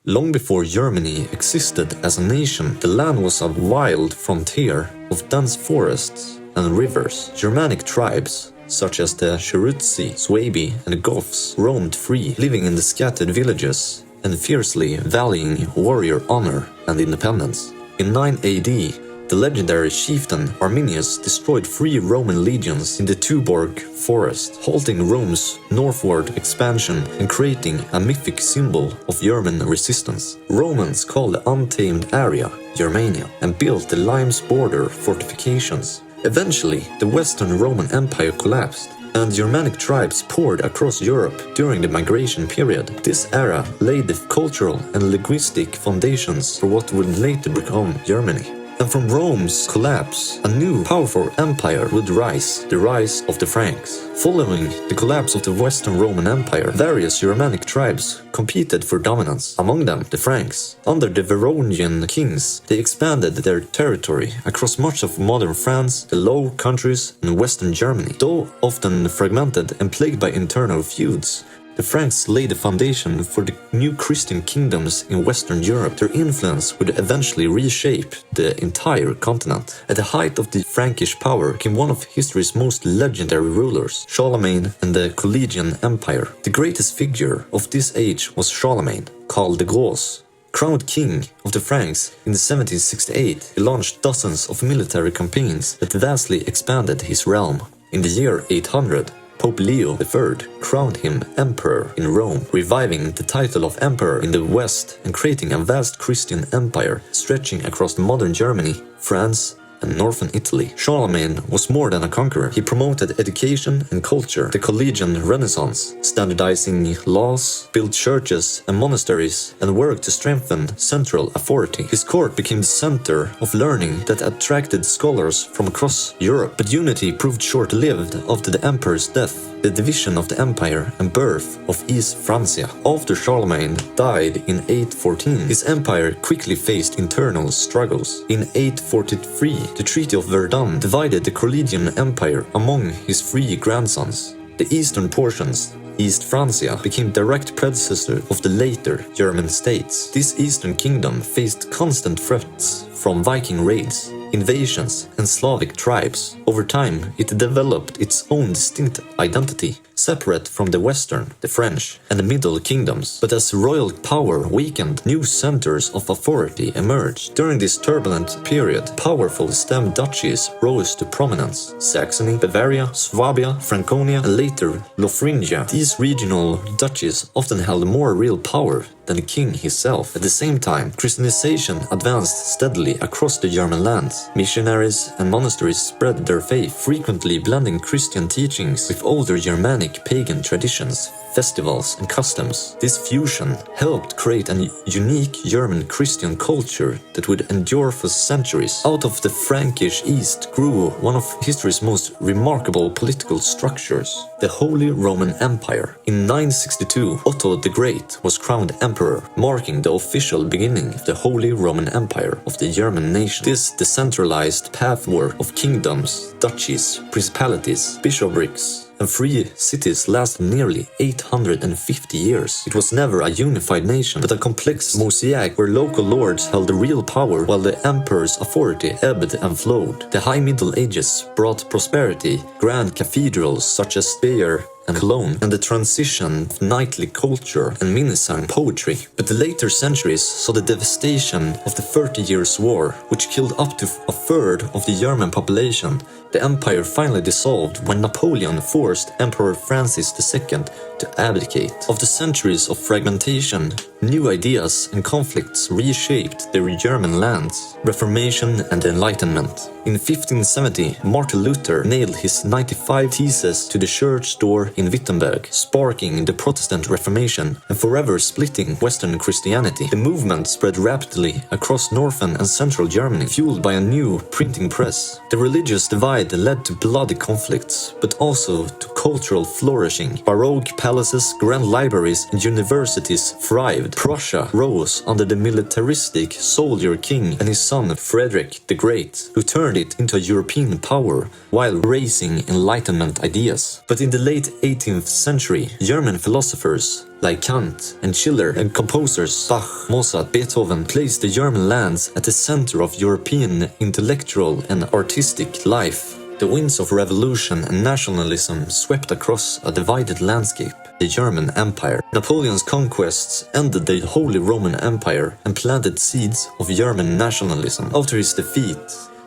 Long before Germany existed as a nation, the land was a wild frontier of dense forests and rivers. Germanic tribes, such as the Cherutzi, Suebi, and Goths, roamed free, living in the scattered villages and fiercely valuing warrior honor and independence. In 9 AD, the legendary chieftain Arminius destroyed 3 Roman legions in the Teutoburg Forest, halting Rome's northward expansion and creating a mythic symbol of German resistance. Romans called the untamed area Germania and built the Limes border fortifications. Eventually, the Western Roman Empire collapsed, and Germanic tribes poured across Europe during the migration period. This era laid the cultural and linguistic foundations for what would later become Germany. And from Rome's collapse, a new, powerful empire would rise, the rise of the Franks. Following the collapse of the Western Roman Empire, various Germanic tribes competed for dominance, among them the Franks. Under the Varangian kings, they expanded their territory across much of modern France, the Low Countries, and Western Germany. Though often fragmented and plagued by internal feuds, the Franks laid the foundation for the new Christian kingdoms in Western Europe. Their influence would eventually reshape the entire continent. At the height of the Frankish power came one of history's most legendary rulers, Charlemagne and the Collegian Empire. The greatest figure of this age was Charlemagne, called the Goths. Crowned king of the Franks in 1768, he launched dozens of military campaigns that vastly expanded his realm. In the year 800, Pope Leo III crowned him emperor in Rome, reviving the title of emperor in the West and creating a vast Christian empire stretching across modern Germany, France, and northern Italy. Charlemagne was more than a conqueror. He promoted education and culture, the collegian renaissance, standardizing laws, built churches and monasteries, and worked to strengthen central authority. His court became the center of learning that attracted scholars from across Europe. But unity proved short-lived after the emperor's death, the division of the empire and birth of East Francia. After Charlemagne died in 814, his empire quickly faced internal struggles. In 843, the Treaty of Verdun divided the Collegian Empire among his 3 grandsons. The eastern portions, East Francia, became direct predecessor of the later German states. This eastern kingdom faced constant threats from Viking raids, invasions, and Slavic tribes. Over time, it developed its own distinct identity, separate from the Western, the French, and the Middle kingdoms. But as royal power weakened, new centers of authority emerged. During this turbulent period, powerful stem duchies rose to prominence: Saxony, Bavaria, Swabia, Franconia, and later Lotharingia. These regional duchies often held more real power than the king himself. At the same time, Christianization advanced steadily across the German lands. Missionaries and monasteries spread their faith, frequently blending Christian teachings with older Germanic pagan traditions, festivals, and customs. This fusion helped create a unique German Christian culture that would endure for centuries. Out of the Frankish East grew one of history's most remarkable political structures, the Holy Roman Empire. In 962, Otto the Great was crowned emperor, marking the official beginning of the Holy Roman Empire of the German nation. This decentralized pathwork of kingdoms, duchies, principalities, bishoprics, and 3 cities lasted nearly 850 years. It was never a unified nation, but a complex mosaic where local lords held the real power while the emperor's authority ebbed and flowed. The High Middle Ages brought prosperity, grand cathedrals such as Speyer and Cologne, and the transition of knightly culture and minnesang poetry. But the later centuries saw the devastation of the 30 Years' War, which killed up to a third of the German population. The empire finally dissolved when Napoleon forced Emperor Francis II to abdicate. After centuries of fragmentation, new ideas and conflicts reshaped the German lands, Reformation and the Enlightenment. In 1570, Martin Luther nailed his 95 Theses to the church door in Wittenberg, sparking the Protestant Reformation and forever splitting Western Christianity. The movement spread rapidly across northern and central Germany, fueled by a new printing press. The religious divide led to bloody conflicts, but also to cultural flourishing. Baroque palaces, grand libraries, and universities thrived. Prussia rose under the militaristic soldier king and his son Frederick the Great, who turned it into a European power while raising Enlightenment ideas. But in the late 18th century, German philosophers like Kant and Schiller and composers Bach, Mozart, Beethoven placed the German lands at the center of European intellectual and artistic life. The winds of revolution and nationalism swept across a divided landscape, the German Empire. Napoleon's conquests ended the Holy Roman Empire and planted seeds of German nationalism. After his defeat,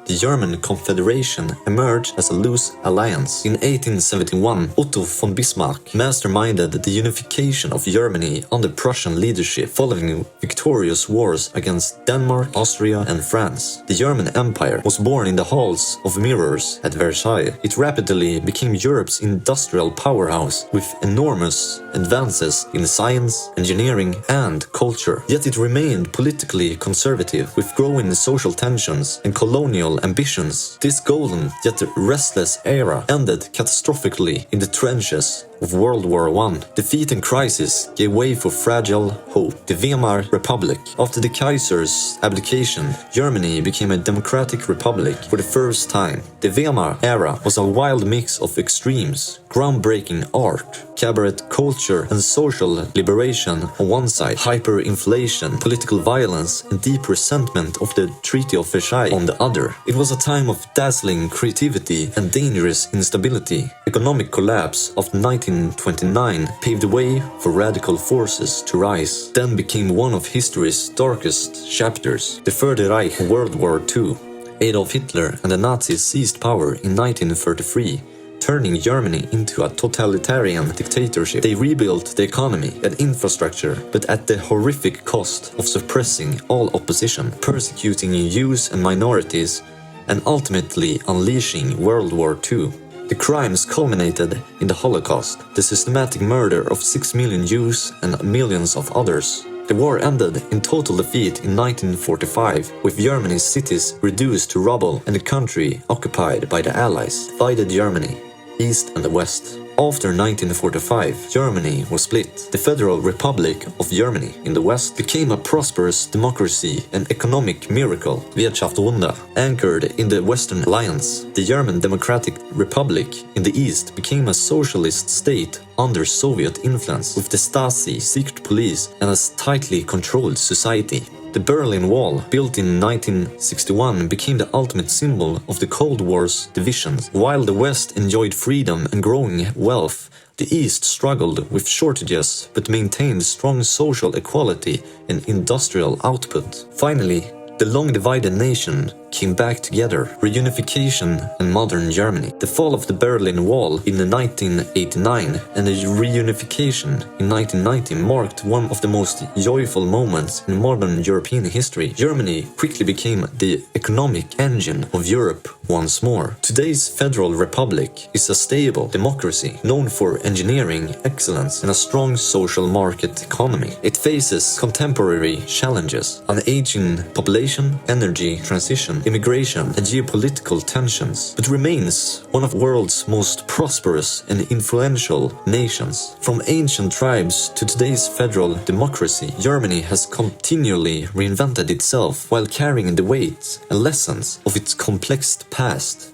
the German Confederation emerged as a loose alliance. In 1871, Otto von Bismarck masterminded the unification of Germany under Prussian leadership following victorious wars against Denmark, Austria, and France. The German Empire was born in the halls of mirrors at Versailles. It rapidly became Europe's industrial powerhouse with enormous advances in science, engineering, and culture. Yet it remained politically conservative, with growing social tensions and colonial ambitions. This golden yet restless era ended catastrophically in the trenches of World War I. Defeat and crisis gave way for fragile hope. The Weimar Republic. After the Kaiser's abdication, Germany became a democratic republic for the first time. The Weimar era was a wild mix of extremes: groundbreaking art, cabaret culture, and social liberation on one side, hyperinflation, political violence, and deep resentment of the Treaty of Versailles on the other. It was a time of dazzling creativity and dangerous instability. Economic collapse of 1929 paved the way for radical forces to rise, then became one of history's darkest chapters. The Third Reich, World War II. Adolf Hitler and the Nazis seized power in 1933, turning Germany into a totalitarian dictatorship. They rebuilt the economy and infrastructure, but at the horrific cost of suppressing all opposition, persecuting Jews and minorities, and ultimately unleashing World War II. The crimes culminated in the Holocaust, the systematic murder of 6 million Jews and millions of others. The war ended in total defeat in 1945, with Germany's cities reduced to rubble and the country occupied by the Allies, divided Germany, East and the West. After 1945, Germany was split. The Federal Republic of Germany in the West became a prosperous democracy and economic miracle, Wirtschaftswunder, anchored in the Western Alliance. The German Democratic Republic in the East became a socialist state under Soviet influence, with the Stasi, secret police, and a tightly controlled society. The Berlin Wall, built in 1961, became the ultimate symbol of the Cold War's divisions. While the West enjoyed freedom and growing wealth, the East struggled with shortages but maintained strong social equality and industrial output. Finally, the long-divided nation came back together, reunification and modern Germany. The fall of the Berlin Wall in 1989 and the reunification in 1990 marked one of the most joyful moments in modern European history. Germany quickly became the economic engine of Europe once more. Today's Federal Republic is a stable democracy known for engineering excellence and a strong social market economy. It faces contemporary challenges: an aging population, energy transition, immigration, and geopolitical tensions, but remains one of the world's most prosperous and influential nations. From ancient tribes to today's federal democracy, Germany has continually reinvented itself while carrying the weight and lessons of its complex past.